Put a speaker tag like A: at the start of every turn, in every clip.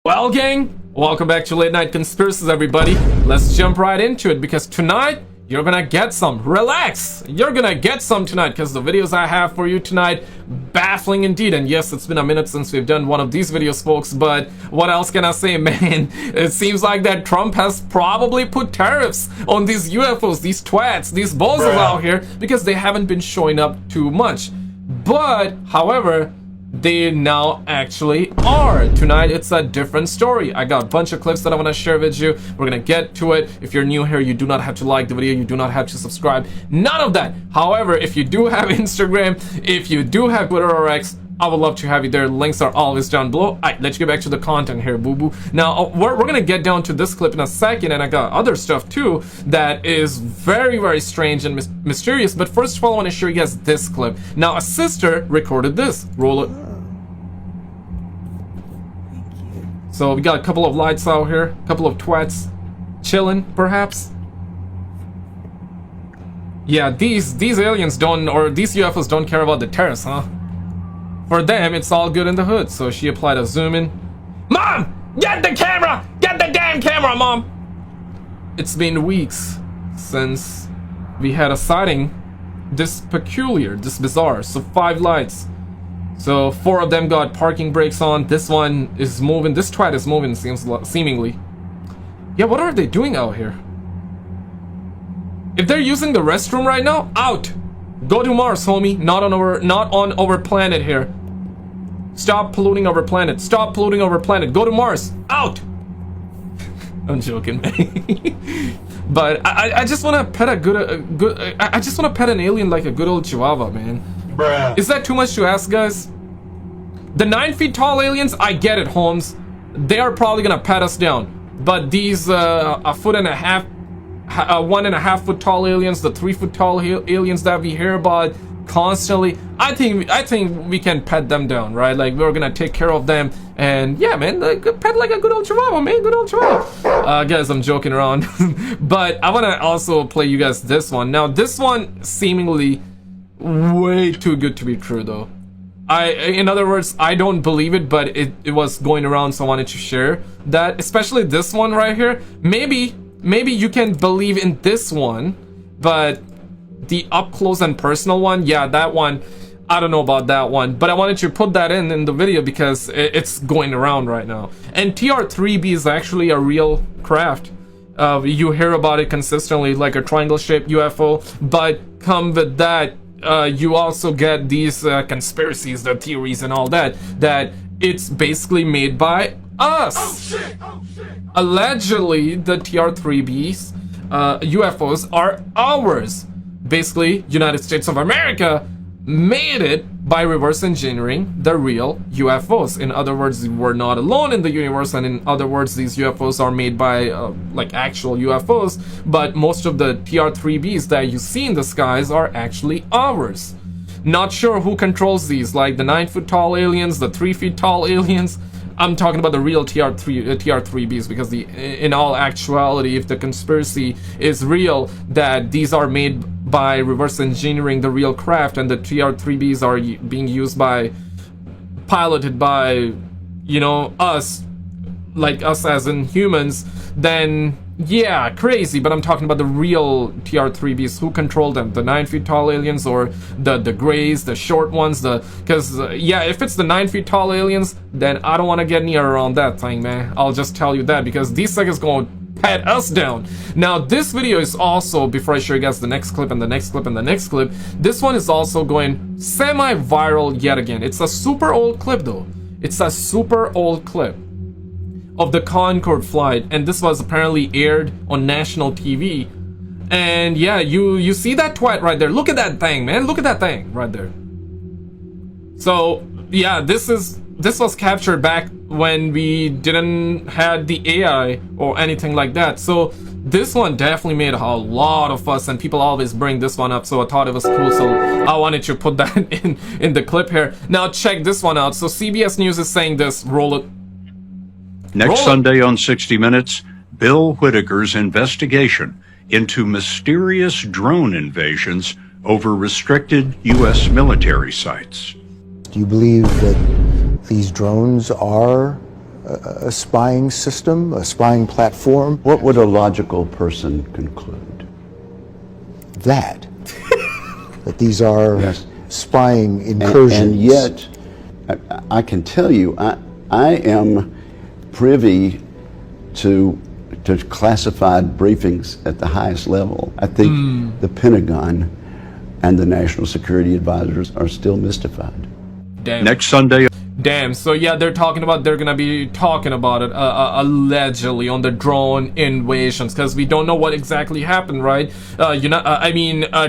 A: Well, gang, welcome back to Late Night Conspiracies, everybody. Let's jump right into it because tonight you're gonna get some. Relax! You're gonna get some tonight because the videos I have for you tonight, baffling indeed. And yes, it's been a minute since we've done one of these videos, folks, but what else can I say, man? It seems like that Trump has probably put tariffs on these UFOs, these twats, these bozos out here because they haven't been showing up too much. But, however, they now actually are. Tonight it's a different story. I got a bunch of clips that I want to share with you. We're gonna get to it. If you're new here, you do not have to like the video, you do not have to subscribe, none of that. However, if you do have Instagram, if you do have Twitter or X, I would love to have you there. Links are always down below. Alright, let's get back to the content here, boo-boo. Now, we're gonna get down to this clip in a second, and I got other stuff too that is very, very strange and mysterious. But first of all, I want to show you guys this clip. Now, a sister recorded this. Roll it. So we got a couple of lights out here, a couple of twats chilling, perhaps. Yeah, these aliens don't, or these UFOs don't care about the terrorists, huh? For them, it's all good in the hood. So she applied a zoom in. Mom! Get the camera! Get the damn camera, Mom! It's been weeks since we had a sighting this peculiar, this bizarre. So 5 lights. So 4 of them got parking brakes on. This one is moving. This twat is moving, seemingly. Yeah, what are they doing out here? If they're using the restroom right now, out. Go to Mars, homie. Not on our planet here. Stop polluting our planet. Stop polluting our planet. Go to Mars. Out. I'm joking, man. But I just want to pet I just want to pet an alien like a good old Chihuahua, man. Bruh. Is that too much to ask, guys? The 9 feet tall aliens, I get it, Holmes. They are probably gonna pat us down. But these 1.5 foot tall aliens, the 3 foot tall aliens that we hear about constantly, I think we can pet them down, right? Like, we're gonna take care of them, and yeah, man, like, pet like a good old Chihuahua, man, good old Chihuahua. Guys, I'm joking around. But I wanna also play you guys this one. Now, this one seemingly way too good to be true, though. In other words, I don't believe it, but it was going around, so I wanted to share that. Especially this one right here. Maybe you can believe in this one, but the up close and personal one, yeah, that one, I don't know about that one. But I wanted to put that in the video because it's going around right now. And TR-3B is actually a real craft. You hear about it consistently, like a triangle-shaped UFO, but come with that, you also get these conspiracies, the theories and all that it's basically made by us. Oh, shit. Oh, shit. Allegedly, the TR-3Bs, UFOs are ours. Basically, United States of America made it by reverse engineering the real UFOs. In other words, we're not alone in the universe, and in other words, these UFOs are made by like actual UFOs, but most of the TR-3Bs that you see in the skies are actually ours. Not sure who controls these, like the 9 foot tall aliens, the 3 feet tall aliens. I'm talking about the real TR-3Bs because in all actuality, if the conspiracy is real, that these are made by reverse engineering the real craft, and the TR-3Bs are being used by, piloted by, you know, us, like us as in humans, then yeah, crazy. But I'm talking about the real TR-3Bs. Who control them? The 9 feet tall aliens, or the grays, the short ones? Because yeah, if it's the 9 feet tall aliens, then I don't want to get near around that thing, man. I'll just tell you that, because these suckers gonna pat us down. Now, this video is also, before I show you guys the next clip and the next clip and the next clip, this one is also going semi-viral yet again. It's a super old clip, though. It's a super old clip of the Concorde flight, and this was apparently aired on national TV. And yeah, you see that twat right there. Look at that thing, man. Look at that thing right there. So yeah, this was captured back when we didn't had the AI or anything like that. So this one definitely made a lot of fuss, and people always bring this one up, so I thought it was cool, so I wanted to put that in the clip here. Now check this one out. So CBS News is saying this. Roll it.
B: Next Sunday on 60 Minutes, Bill Whitaker's investigation into mysterious drone invasions over restricted U.S. military sites.
C: Do you believe that these drones are a spying system, a spying platform?
D: What would a logical person conclude?
C: That these are
D: Yes.
C: spying incursions.
D: And yet, I can tell you, I am privy to classified briefings at the highest level. I think the Pentagon and the National Security Advisors are still mystified.
A: Damn.
B: Next Sunday.
A: Damn. So yeah, they're gonna be talking about it allegedly on the drone invasions, because we don't know what exactly happened, right?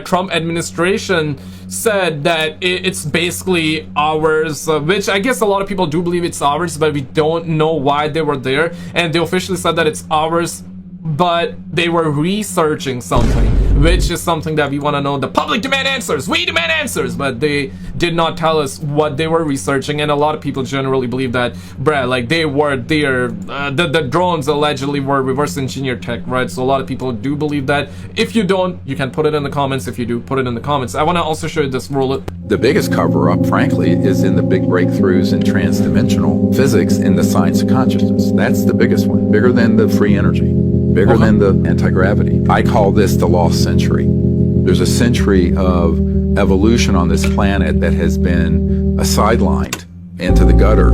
A: Trump administration said that it's basically ours, which I guess a lot of people do believe it's ours, but we don't know why they were there. And they officially said that it's ours, but they were researching something, which is something that we want to know. The public demand answers. We demand answers. But they did not tell us what they were researching, and a lot of people generally believe that, bruh, like they were there. The drones allegedly were reverse engineered tech, right? So a lot of people do believe that. If you don't, you can put it in the comments. If you do, put it in the comments. I want to also show you this rule.
E: The biggest cover-up, frankly, is in the big breakthroughs in transdimensional physics in the science of consciousness. That's the biggest one, bigger than the free energy, bigger than the anti-gravity. I call this the lost century. There's a century of evolution on this planet that has been sidelined into the gutter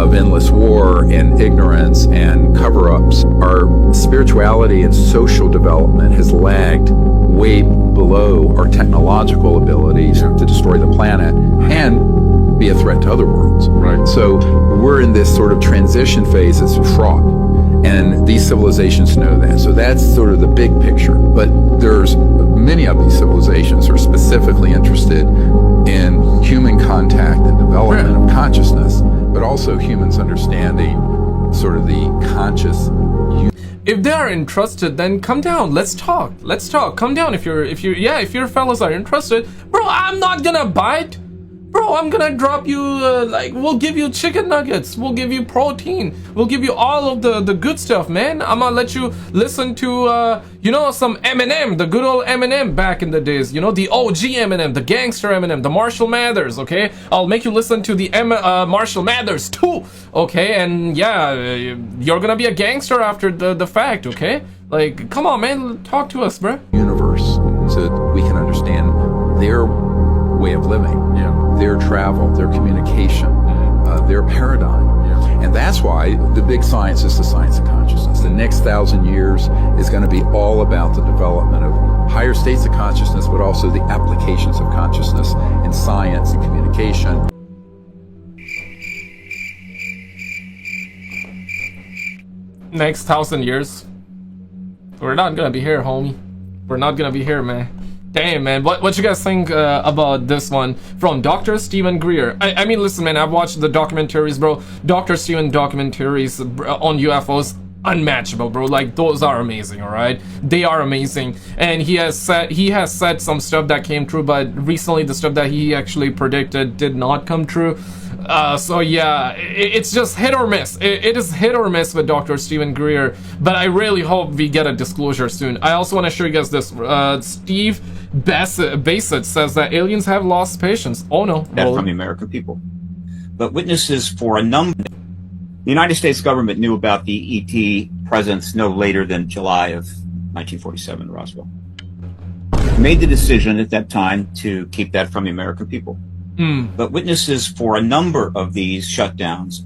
E: of endless war and ignorance and cover-ups. Our spirituality and social development has lagged way below our technological abilities to destroy the planet and be a threat to other worlds.
A: Right.
E: So we're in this sort of transition phase that's fraught, and these civilizations know that. So that's sort of the big picture. But there's many of these civilizations are specifically interested in human contact and development of consciousness, but also humans understanding sort of the conscious.
A: If they are interested, then come down. Let's talk. Let's talk. Come down if your fellas are interested. Bro, I'm not gonna bite. Bro, I'm gonna drop you, we'll give you chicken nuggets. We'll give you protein. We'll give you all of the good stuff, man. I'm gonna let you listen to, some Eminem, the good old Eminem back in the days. You know, the OG Eminem, the gangster Eminem, the Marshall Mathers, okay? I'll make you listen to the Marshall Mathers too, okay? And yeah, you're gonna be a gangster after the fact, okay? Like, come on, man, talk to us, bro.
E: Universe, so that we can understand their way of living, their travel, their communication, their paradigm. And that's why the big science is the science of consciousness. The next 1,000 years is going to be all about the development of higher states of consciousness, but also the applications of consciousness in science and communication.
A: Next 1,000 years, we're not gonna be here, homie. We're not gonna be here, man. Damn, man. What you guys think about this one from Dr. Stephen Greer? I mean, listen, man, I've watched the documentaries, bro. Dr. Stephen documentaries on UFOs, unmatchable, bro. Like, those are amazing, all right? They are amazing. And he has said some stuff that came true, but recently the stuff that he actually predicted did not come true. So yeah, it's just hit or miss. It is hit or miss with Dr. Stephen Greer, but I really hope we get a disclosure soon. I also want to show you guys this. Steve Bassett says that aliens have lost patience. Oh no.
F: That from the American people. But witnesses for a number. The United States government knew about the ET presence no later than July of 1947 in Roswell. Made the decision at that time to keep that from the American people. But witnesses for a number of these shutdowns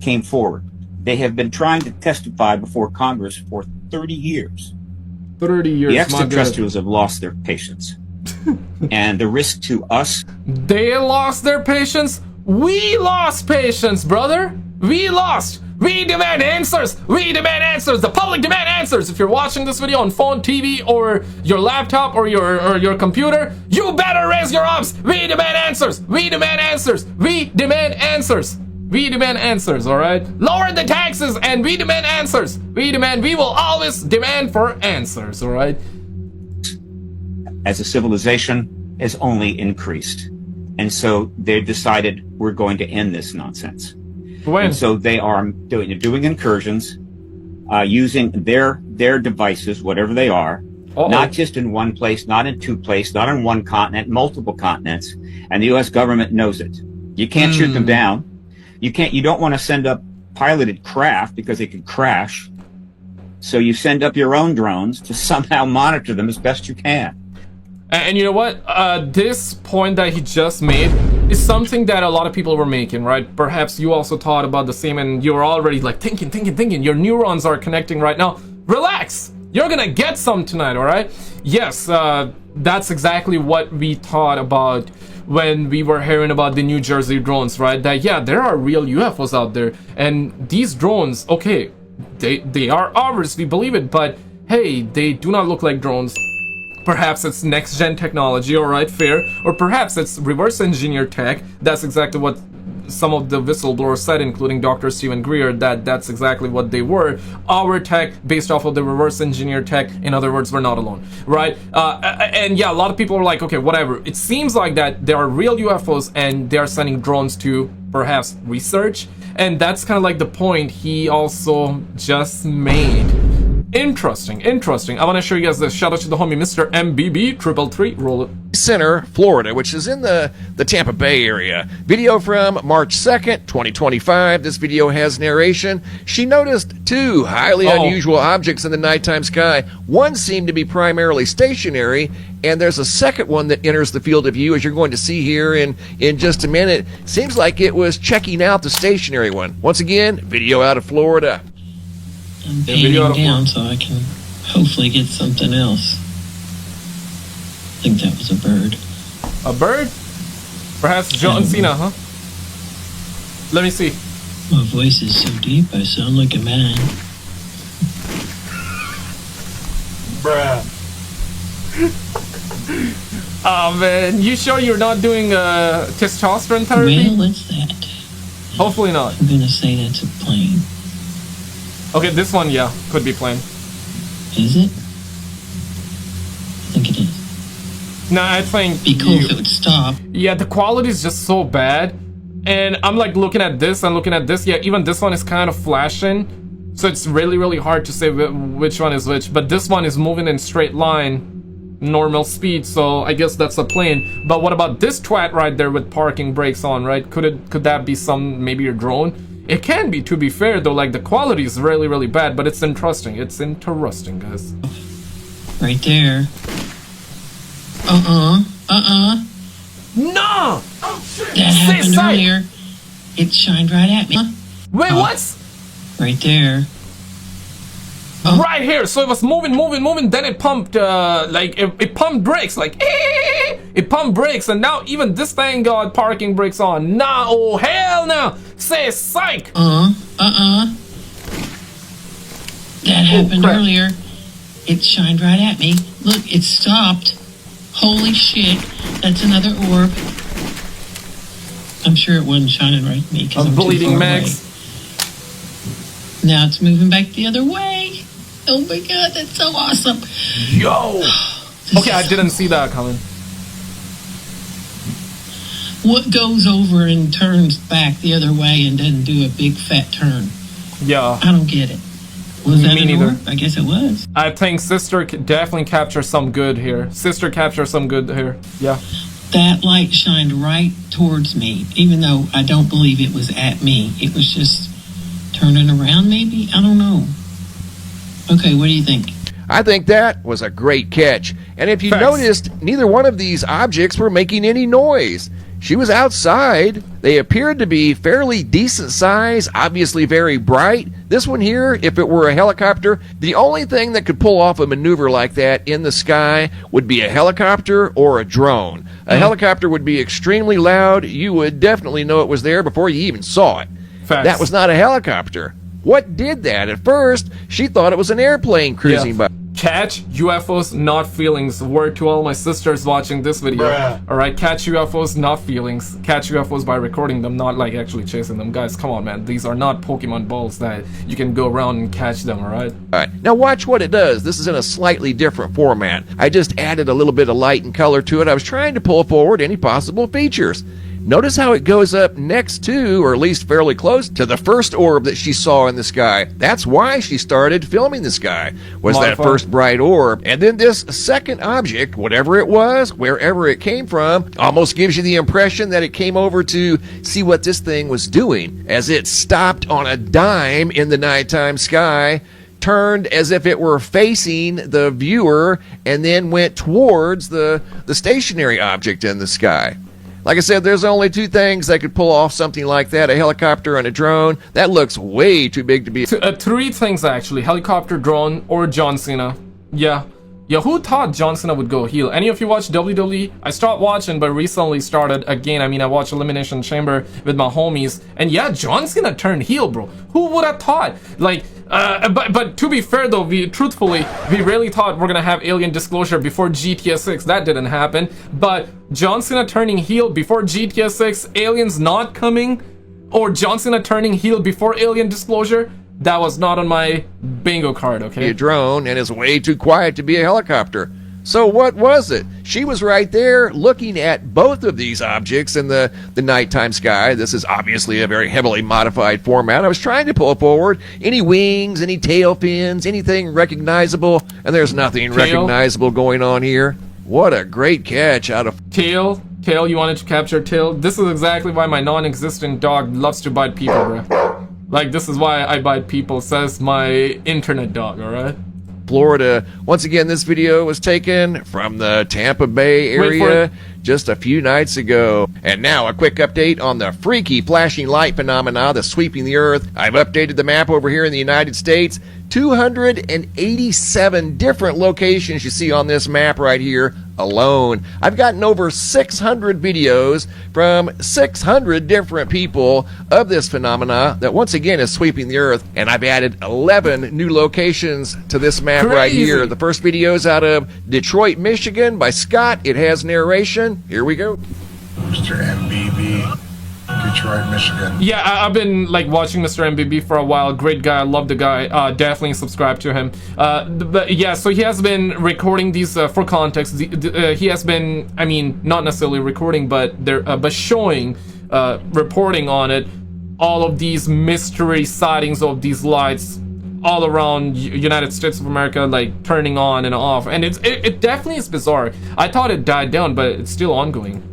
F: came forward. They have been trying to testify before Congress for 30 years.
A: 30 years.
F: The extraterrestrials have lost their patience. And the risk to us.
A: They lost their patience. We lost patience, brother. We lost. We demand answers. We demand answers. The public demand answers. If you're watching this video on phone, TV, or your laptop, or your computer, you better raise your arms. We demand answers. We demand answers. We demand answers. We demand answers, all right? Lower the taxes and we demand answers. We will always demand for answers, all right?
F: As a civilization has only increased. And so they've decided we're going to end this nonsense.
A: When?
F: And so they are doing incursions, using their devices, whatever they are, not just in one place, not in two places, not on one continent, multiple continents. And the U.S. government knows it. You can't shoot them down. You don't want to send up piloted craft because they could crash. So you send up your own drones to somehow monitor them as best you can.
A: And you know what? This point that he just made is something that a lot of people were making, right? Perhaps you also thought about the same and you're already like thinking. Your neurons are connecting right now. Relax! You're gonna get some tonight, alright? Yes, that's exactly what we thought about when we were hearing about the New Jersey drones, right? That, yeah, there are real UFOs out there. And these drones, okay, they are ours, we believe it, but hey, they do not look like drones. Perhaps it's next-gen technology, alright, fair. Or perhaps it's reverse-engineered tech. That's exactly what some of the whistleblowers said, including Dr. Stephen Greer, that's exactly what they were. Our tech, based off of the reverse-engineered tech. In other words, we're not alone, right? And yeah, a lot of people are like, okay, whatever. It seems like that there are real UFOs and they're sending drones to perhaps research. And that's kind of like the point he also just made. Interesting. I want to show you guys this. Shout out to the homie Mr. MBB333. Roll it.
G: Center, Florida, which is in the Tampa Bay area. Video from March 2nd, 2025. This video has narration. She noticed two highly unusual objects in the nighttime sky. One seemed to be primarily stationary, and there's a second one that enters the field of view, as you're going to see here in just a minute. Seems like it was checking out the stationary one. Once again, video out of Florida.
H: I'm panning down so I can hopefully get something else. I think that was a bird.
A: A bird? Perhaps John Cena, huh? Let me see.
H: My voice is so deep, I sound like a man.
A: Bruh. Oh man, you sure you're not doing testosterone therapy?
H: Well, what's that?
A: Hopefully not.
H: I'm gonna say that's a plane.
A: Okay, this one, yeah, could be plane.
H: Is it? I think it is.
A: No, I think
H: Be cool if it would stop.
A: Yeah, the quality is just so bad. And I'm like looking at this and looking at this. Yeah, even this one is kind of flashing. So it's really, really hard to say which one is which. But this one is moving in straight line, normal speed. So I guess that's a plane. But what about this twat right there with parking brakes on, right? Could that be maybe a drone? It can be, to be fair, though. Like, the quality is really, really bad, but it's interesting. It's interesting, guys.
H: Right there.
A: No!
H: That happened earlier. It shined right at me.
A: Wait, what?
H: Right there.
A: Right here. So it was moving. Then it pumped, it pumped brakes, like, it pumped brakes, and now even this thing got parking brakes on. Nah, oh hell no! Say psych!
H: That happened earlier. It shined right at me. Look, it stopped. Holy shit! That's another orb. I'm sure it wasn't shining right at me because I'm
A: bleeding,
H: too far
A: Max.
H: away. Now it's moving back the other way. Oh my god, that's so awesome.
A: Yo! Okay, I didn't see that coming.
H: What goes over and turns back the other way and doesn't do a big fat turn?
A: Yeah.
H: I don't get it. Was that
A: Me
H: an
A: neither.
H: orb? I guess it was.
A: I think Sister definitely captured some good here. Yeah.
H: That light shined right towards me, even though I don't believe it was at me. It was just turning around, maybe? I don't know. Okay, what do you think?
G: I think that was a great catch. And if you
A: Thanks.
G: noticed, neither one of these objects were making any noise. She was outside. They appeared to be fairly decent size, obviously very bright. This one here, if it were a helicopter, the only thing that could pull off a maneuver like that in the sky would be a helicopter or a drone. A helicopter would be extremely loud. You would definitely know it was there before you even saw it.
A: Facts.
G: That was not a helicopter. What did that? At first, she thought it was an airplane cruising by.
A: Catch UFOs, not feelings. Word to all my sisters watching this video. Alright, catch UFOs, not feelings. Catch UFOs by recording them, not like actually chasing them. Guys, come on, man. These are not Pokemon balls that you can go around and catch them, alright?
G: Alright, now watch what it does. This is in a slightly different format. I just added a little bit of light and color to it. I was trying to pull forward any possible features. Notice how it goes up next to, or at least fairly close to, the first orb that she saw in the sky. That's why she started filming the sky, was that first bright orb. And then this second object, whatever it was, wherever it came from, almost gives you the impression that it came over to see what this thing was doing, as it stopped on a dime in the nighttime sky, turned as if it were facing the viewer, and then went towards the stationary object in the sky. Like I said, there's only two things that could pull off something like that: a helicopter and a drone. That looks way too big to be.
A: Three things actually: helicopter, drone, or John Cena. Yeah, who thought John Cena would go heel? Any of you watch WWE? I stopped watching, but recently started again. I mean, I watched Elimination Chamber with my homies, and yeah, John Cena turned heel, bro. Who would have thought? Like, but to be fair though, we really thought we're gonna have alien disclosure before GTA 6. That didn't happen. But John Cena turning heel before GTA 6, aliens not coming, or John Cena turning heel before alien disclosure, that was not on my bingo card, okay?
G: A drone, and is way too quiet to be a helicopter. So what was it? She was right there looking at both of these objects in the nighttime sky. This is obviously a very heavily modified format. I was trying to pull forward any wings, any tail fins, anything recognizable, and there's nothing recognizable going on here. What a great catch out of
A: tail. You wanted to capture tail. This is exactly why my non-existent dog loves to bite people, bro. Like, this is why I bite people, says my internet dog, alright?
G: Florida. Once again, this video was taken from the Tampa Bay area just a few nights ago. And now a quick update on the freaky flashing light phenomena that's sweeping the earth. I've updated the map over here in the United States. 287 different locations you see on this map right here alone. I've gotten over 600 videos from 600 different people of this phenomena that once again is sweeping the earth, and I've added 11 new locations to this map right here. The first video is out of Detroit, Michigan by Scott. It has narration. Here we go.
I: Mr. MBB, Detroit, Michigan.
A: Yeah, I've been like watching Mr. MBB for a while. Great guy, I love the guy. Definitely subscribe to him. But yeah, so he has been recording these for context. He has been, I mean, not necessarily recording, but showing, reporting on it, all of these mystery sightings of these lights all around United States of America, like turning on and off, and it definitely is bizarre. I thought it died down, but it's still ongoing.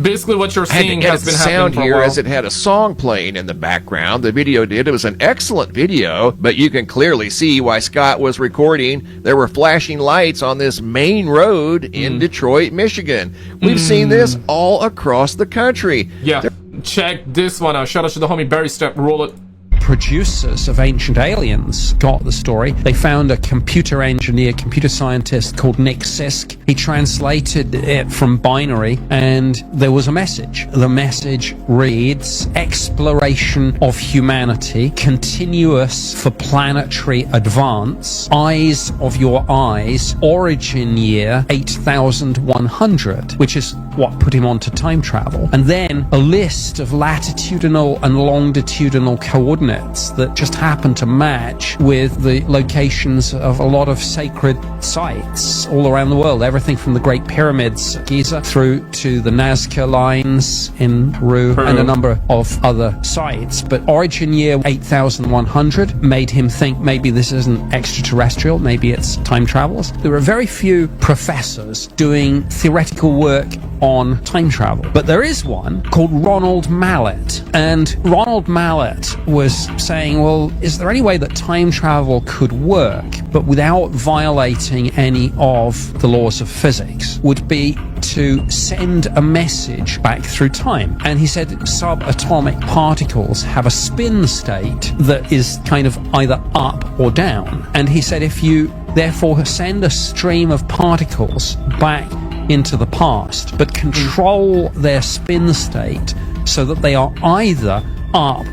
A: Basically, what you're seeing has been happening for a while.
G: As it had a song playing in the background. The video did. It was an excellent video, but you can clearly see why Scott was recording. There were flashing lights on this main road in Detroit, Michigan. We've seen this all across the country.
A: Yeah, check this one out. Shout out to the homie Barry Step. Roll it.
J: Producers of Ancient Aliens got the story. They found a computer engineer, computer scientist called Nick Sisk. He translated it from binary, and there was a message. The message reads, exploration of humanity, continuous for planetary advance, eyes of your eyes, origin year 8100, which is what put him onto time travel. And then a list of latitudinal and longitudinal coordinates that just happen to match with the locations of a lot of sacred sites all around the world. Everything from the Great Pyramids, Giza, through to the Nazca lines in Peru, and a number of other sites. But origin year 8100 made him think maybe this isn't extraterrestrial, maybe it's time travelers. There are very few professors doing theoretical work on time travel, but there is one called Ronald Mallet, and Ronald Mallet was saying, well, is there any way that time travel could work but without violating any of the laws of physics? Would be to send a message back through time. And he said subatomic particles have a spin state that is kind of either up or down, and he said if you therefore send a stream of particles back into the past but control their spin state so that they are either up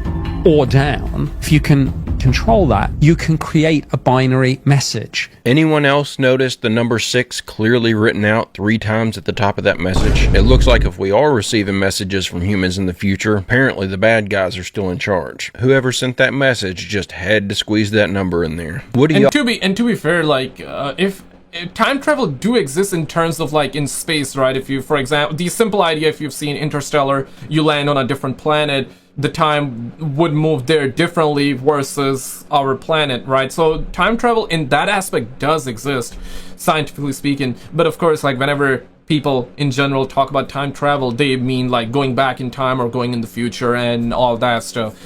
J: or down, if you can control that, you can create a binary message.
K: Anyone else notice the number 6 clearly written out 3 times at the top of that message? It looks like if we are receiving messages from humans in the future, apparently the bad guys are still in charge. Whoever sent that message just had to squeeze that number in there. What do you?
A: And to be fair, like if time travel do exist in terms of like in space, right? If you, for example, the simple idea, if you've seen Interstellar, you land on a different planet, the time would move there differently versus our planet, right? So time travel in that aspect does exist, scientifically speaking. But of course, like whenever people in general talk about time travel, they mean like going back in time or going in the future and all that stuff.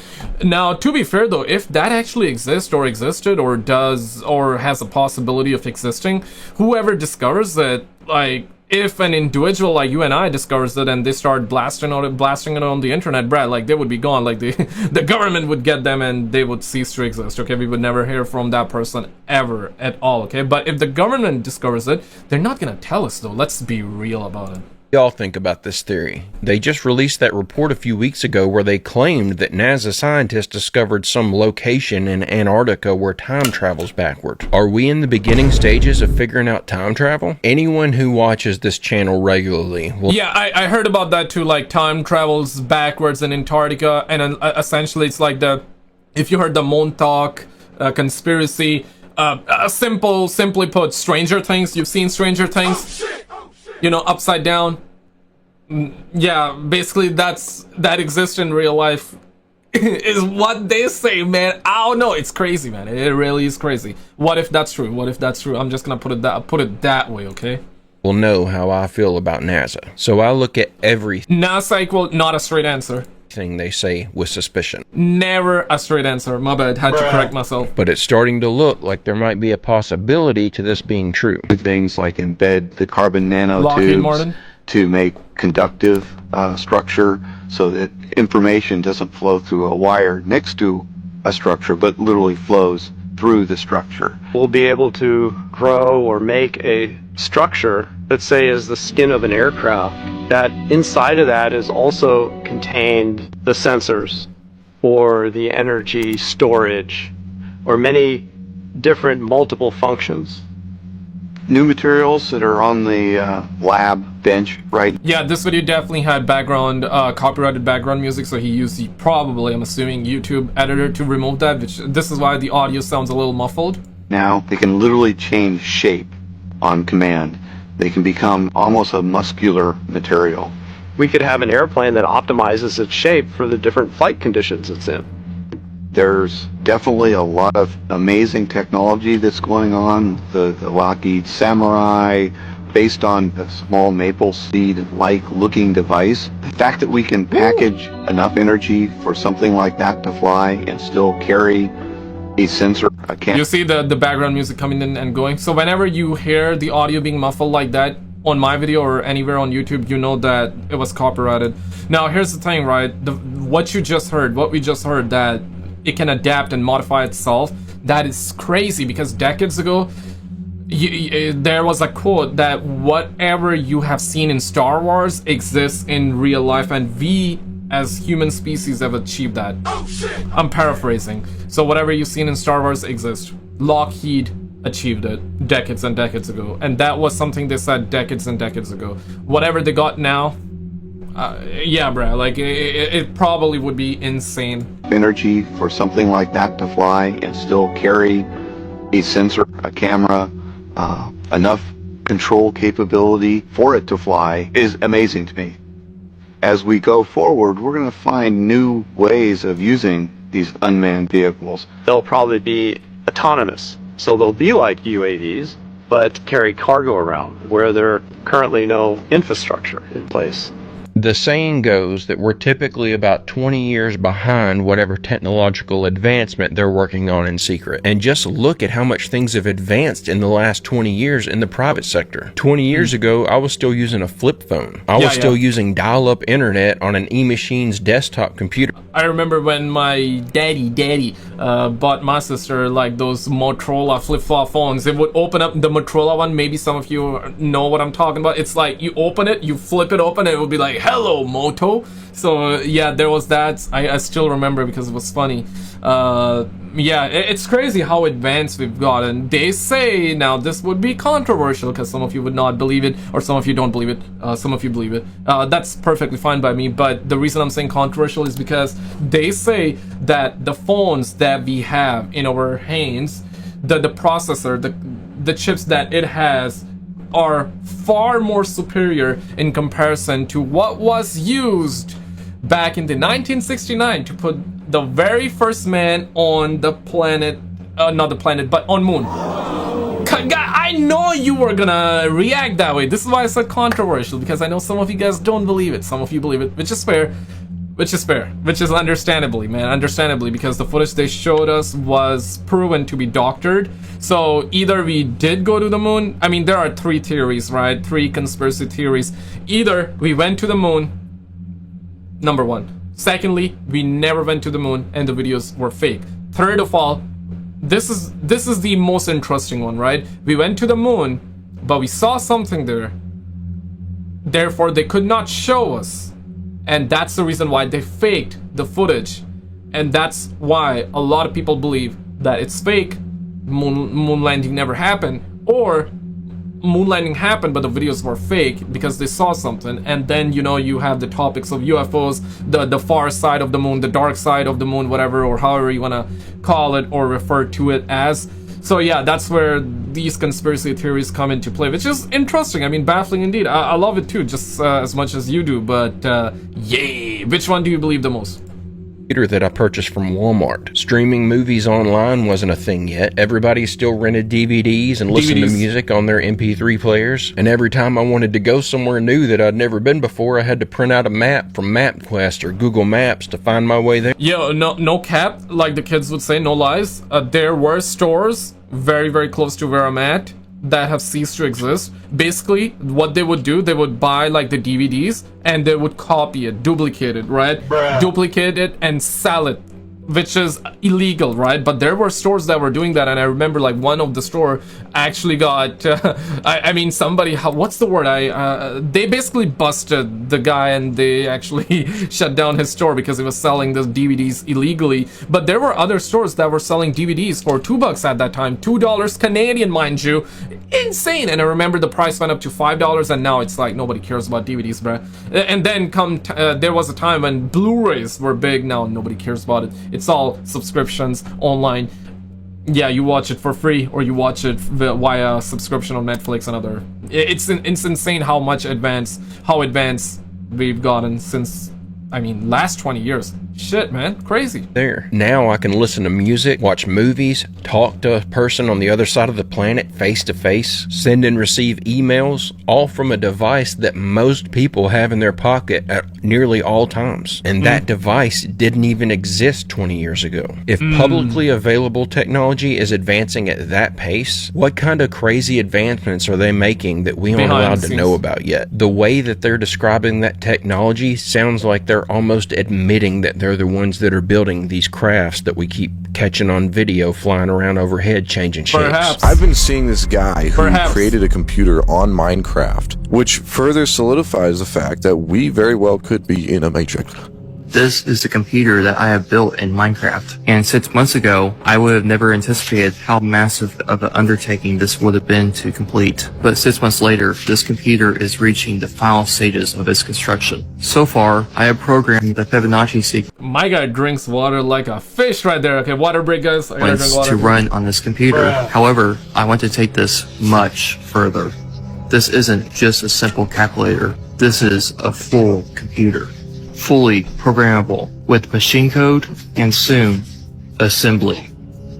A: Now, to be fair though, if that actually exists or existed or does or has a possibility of existing, whoever discovers it, like if an individual like you and I discovers it and they start blasting it on the internet, Brad, like they would be gone. Like the government would get them and they would cease to exist. Okay, we would never hear from that person ever at all. Okay, but if the government discovers it, they're not gonna tell us though. Let's be real about it.
K: Y'all think about this theory? They just released that report a few weeks ago where they claimed that NASA scientists discovered some location in Antarctica where time travels backward. Are we in the beginning stages of figuring out time travel? Anyone who watches this channel regularly will...
A: Yeah, I heard about that too, like time travels backwards in Antarctica, and essentially it's like if you heard the Montauk conspiracy, simply put, Stranger Things, you've seen Stranger Things? You know, upside down. Yeah, basically that exists in real life is what they say, man. I don't know, it's crazy, man. It really is crazy. What if that's true? What if that's true? I'm just gonna put it that way, okay?
K: Will know how I feel about NASA. So I look at everything
A: NASA equal not a straight answer.
K: They say with suspicion.
A: Never a straight answer. My bad, had to correct myself.
K: But it's starting to look like there might be a possibility to this being true.
L: Things like embed the carbon nanotubes to make conductive structure so that information doesn't flow through a wire next to a structure but literally flows through the structure.
M: We'll be able to grow or make a structure, let's say is the skin of an aircraft, that inside of that is also contained the sensors or the energy storage or many different multiple functions.
L: New materials that are on the lab bench, right?
A: Yeah, this video definitely had copyrighted background music, so he used probably, I'm assuming, YouTube editor to remove that, which this is why the audio sounds a little muffled.
L: Now they can literally change shape on command. They can become almost a muscular material.
M: We could have an airplane that optimizes its shape for the different flight conditions it's in.
L: There's definitely a lot of amazing technology that's going on. The Lockheed Samurai, based on a small maple seed-like looking device. The fact that we can package enough energy for something like that to fly and still carry a sensor, a camera.
A: You see the background music coming in and going. So whenever you hear the audio being muffled like that on my video or anywhere on YouTube, you know that it was copyrighted. Now here's the thing, right? What we just heard, that it can adapt and modify itself, that is crazy, because decades ago there was a quote that whatever you have seen in Star Wars exists in real life, and we as human species have achieved that. I'm paraphrasing. So whatever you've seen in Star Wars exists. Lockheed achieved it decades and decades ago, and that was something they said decades and decades ago. Whatever they got now, yeah, bruh, like it probably would be insane.
L: Energy for something like that to fly and still carry a sensor, a camera, enough control capability for it to fly is amazing to me. As we go forward, we're going to find new ways of using these unmanned vehicles.
M: They'll probably be autonomous, so they'll be like UAVs, but carry cargo around where there are currently no infrastructure in place.
K: The saying goes that we're typically about 20 years behind whatever technological advancement they're working on in secret. And just look at how much things have advanced in the last 20 years in the private sector. 20 years ago, I was still using a flip phone. I was still using dial-up internet on an E-Machine's desktop computer.
A: I remember when my daddy bought my sister like those Motorola flip-flop phones. It would open up the Motorola one. Maybe some of you know what I'm talking about. It's like you open it, you flip it open, and it would be like, hello, Moto. So yeah, there was that. I still remember because it was funny. Yeah, it's crazy how advanced we've gotten. They say, now this would be controversial because some of you would not believe it, or some of you don't believe it, some of you believe it. That's perfectly fine by me, but the reason I'm saying controversial is because they say that the phones that we have in our hands, the processor, the chips that it has are far more superior in comparison to what was used back in the 1969 to put the very first man on the planet, not the planet, but on moon. I know you were gonna react that way. This is why it's so controversial, because I know some of you guys don't believe it, some of you believe it, which is fair. Which is understandably, man, understandably, because the footage they showed us was proven to be doctored. So either we did go to the moon. I mean, there are three theories, right? Three conspiracy theories. Either we went to the moon, number one. Secondly, we never went to the moon and the videos were fake. Third of all, this is the most interesting one, right? We went to the moon, but we saw something there. Therefore, they could not show us. And that's the reason why they faked the footage. And that's why a lot of people believe that it's fake, moon landing never happened, or moon landing happened but the videos were fake because they saw something. And then, you know, you have the topics of UFOs, the far side of the moon, the dark side of the moon, whatever, or however you want to call it or refer to it as. So yeah, that's where these conspiracy theories come into play, which is interesting. I mean, baffling indeed. I love it too, just as much as you do, but yay! Which one do you believe the most?
K: Computer that I purchased from Walmart. Streaming movies online wasn't a thing yet. Everybody still rented DVDs and listened to music on their MP3 players. And every time I wanted to go somewhere new that I'd never been before, I had to print out a map from MapQuest or Google Maps to find my way there.
A: Yo, no cap, like the kids would say, no lies. There were stores very, very close to where I'm at that have ceased to exist. Basically, what they would do, they would buy like the DVDs and they would copy it, duplicate it, right? Duplicate it and sell it, which is illegal, right? But there were stores that were doing that, and I remember like one of the store actually got I mean somebody, what's the word, they basically busted the guy and they actually shut down his store because he was selling the DVDs illegally. But there were other stores that were selling DVDs for $2 at that time, $2 Canadian, mind you. Insane. And I remember the price went up to $5, and now it's like nobody cares about DVDs, bruh. And then there was a time when Blu-rays were big. Now nobody cares about it. It's all subscriptions online. Yeah, you watch it for free or you watch it via subscription on Netflix and other. It's insane how advanced we've gotten since, I mean, last 20 years. Shit, man, crazy.
K: There. Now I can listen to music, watch movies, talk to a person on the other side of the planet face to face, send and receive emails, all from a device that most people have in their pocket at nearly all times. And that device didn't even exist 20 years ago. If publicly available technology is advancing at that pace, what kind of crazy advancements are they making that we aren't allowed to know about yet? The way that they're describing that technology sounds like they're almost admitting that they're the ones that are building these crafts that we keep catching on video flying around overhead changing shapes.
A: Perhaps.
N: I've been seeing this guy who created a computer on Minecraft, which further solidifies the fact that we very well could be in a matrix.
O: This is the computer that I have built in Minecraft. And 6 months ago, I would have never anticipated how massive of an undertaking this would have been to complete. But 6 months later, this computer is reaching the final stages of its construction. So far, I have programmed the Fibonacci sequence.
A: My guy drinks water like a fish right there. Okay, water break, guys. I gotta drink water.
O: To run on this computer. However, I want to take this much further. This isn't just a simple calculator. This is a full computer. Fully programmable with machine code and soon assembly.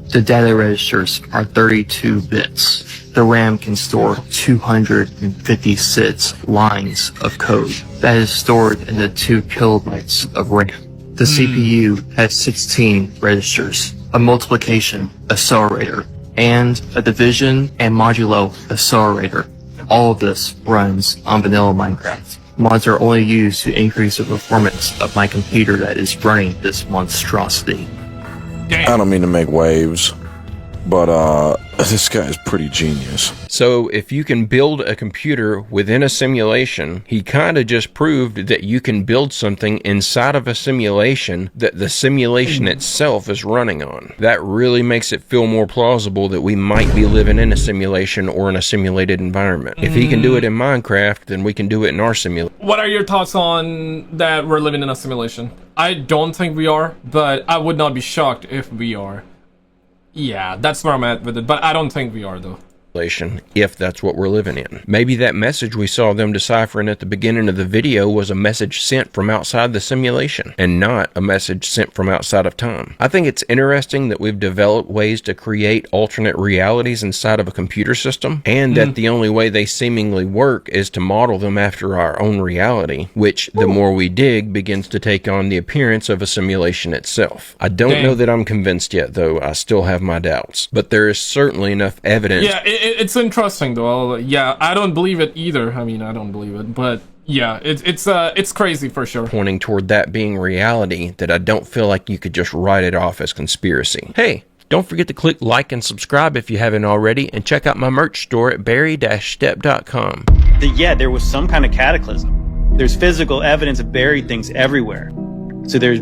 O: The data registers are 32 bits. The RAM can store 256 lines of code that is stored in the 2 kilobytes of RAM. The CPU has 16 registers, a multiplication accelerator, and a division and modulo accelerator. All of this runs on vanilla Minecraft. Mods are only used to increase the performance of my computer that is running this monstrosity.
N: I don't mean to make waves, but this guy is pretty genius.
K: So if you can build a computer within a simulation, he kind of just proved that you can build something inside of a simulation that the simulation itself is running on. That really makes it feel more plausible that we might be living in a simulation or in a simulated environment. If he can do it in Minecraft, then we can do it in our simulation.
A: What are your thoughts on that we're living in a simulation? I don't think we are, but I would not be shocked if we are. Yeah, that's where I'm at with it, but I don't think we are, though.
K: if that's what we're living in. Maybe that message we saw them deciphering at the beginning of the video was a message sent from outside the simulation and not a message sent from outside of time. I think it's interesting that we've developed ways to create alternate realities inside of a computer system, and that the only way they seemingly work is to model them after our own reality, which the more we dig begins to take on the appearance of a simulation itself. I don't know that I'm convinced yet, though. I still have my doubts, but there is certainly enough evidence.
A: Yeah, it's interesting though. Yeah, I don't believe it either. I mean, I don't believe it, but yeah, it's crazy for sure.
K: Pointing toward that being reality, that I don't feel like you could just write it off as conspiracy. Hey, don't forget to click like and subscribe if you haven't already, and check out my merch store at barry-step.com.
P: Yeah, there was some kind of cataclysm. There's physical evidence of buried things everywhere. So there's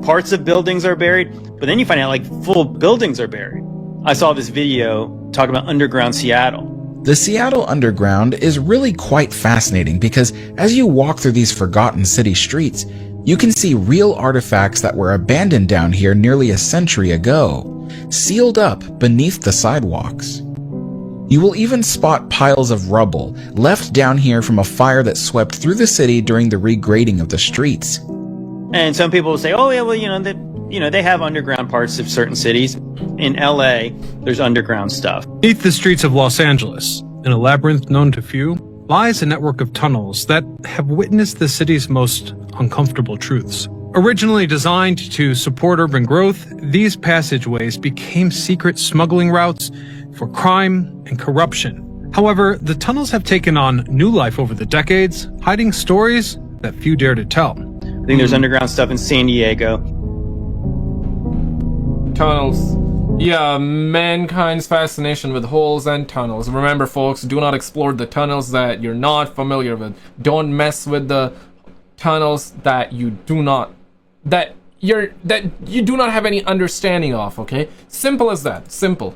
P: parts of buildings are buried, but then you find out like full buildings are buried. I saw this video talking about underground Seattle.
Q: The Seattle Underground is really quite fascinating because as you walk through these forgotten city streets, you can see real artifacts that were abandoned down here nearly a century ago, sealed up beneath the sidewalks. You will even spot piles of rubble left down here from a fire that swept through the city during the regrading of the streets.
P: And some people will say, oh yeah, well, they have underground parts of certain cities. In LA, there's underground stuff.
R: Beneath the streets of Los Angeles, in a labyrinth known to few, lies a network of tunnels that have witnessed the city's most uncomfortable truths. Originally designed to support urban growth, these passageways became secret smuggling routes for crime and corruption. However, the tunnels have taken on new life over the decades, hiding stories that few dare to tell.
P: I think there's underground stuff in San Diego.
A: Tunnels. Yeah, mankind's fascination with holes and tunnels. Remember, folks, do not explore the tunnels that you're not familiar with. Don't mess with the tunnels that you do not have any understanding of, okay? Simple as that. Simple.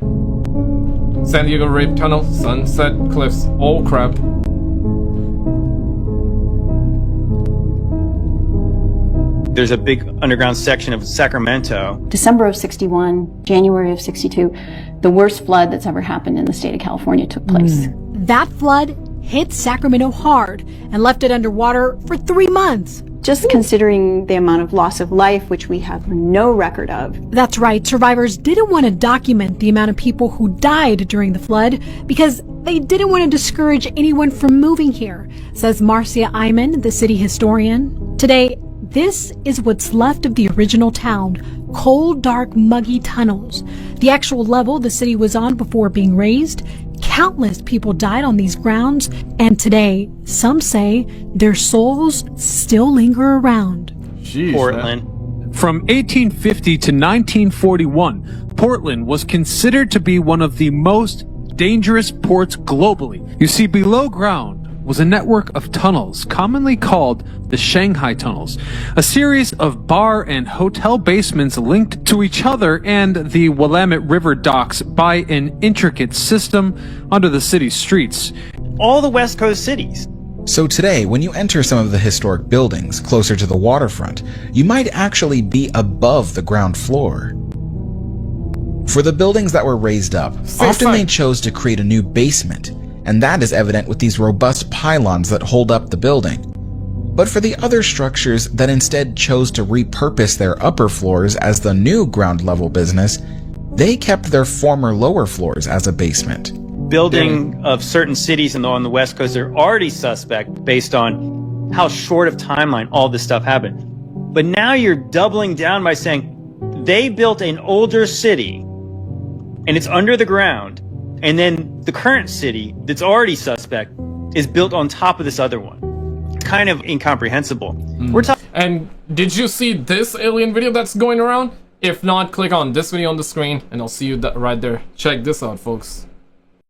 A: San Diego Rape Tunnel, Sunset Cliffs. Oh crap.
P: There's a big underground section of Sacramento.
S: December of 61, January of 62, the worst flood that's ever happened in the state of California took place.
T: That flood hit Sacramento hard and left it underwater for 3 months.
S: Just considering the amount of loss of life, which we have no record of.
T: That's right. Survivors didn't want to document the amount of people who died during the flood because they didn't want to discourage anyone from moving here, says Marcia Iman, the city historian. Today, this is what's left of the original town, cold, dark, muggy tunnels. The actual level the city was on before being raised. Countless people died on these grounds, and today, some say their souls still linger around.
A: Jeez,
P: Portland.
R: From 1850 to 1941, Portland was considered to be one of the most dangerous ports globally. You see, below ground was a network of tunnels, commonly called the Shanghai Tunnels, a series of bar and hotel basements linked to each other and the Willamette River docks by an intricate system under the city's streets.
P: All the West Coast cities.
Q: So today, when you enter some of the historic buildings closer to the waterfront, you might actually be above the ground floor. For the buildings that were raised up, often they chose to create a new basement, and that is evident with these robust pylons that hold up the building. But for the other structures that instead chose to repurpose their upper floors as the new ground level business, they kept their former lower floors as a basement.
P: Building of certain cities on the West Coast are already suspect based on how short of timeline all this stuff happened. But now you're doubling down by saying they built an older city and it's under the ground, and then the current city that's already suspect is built on top of this other one. Kind of incomprehensible. We're talking.
A: And did you see this alien video that's going around? If not, click on this video on the screen and I'll see you right there. Check this out, folks.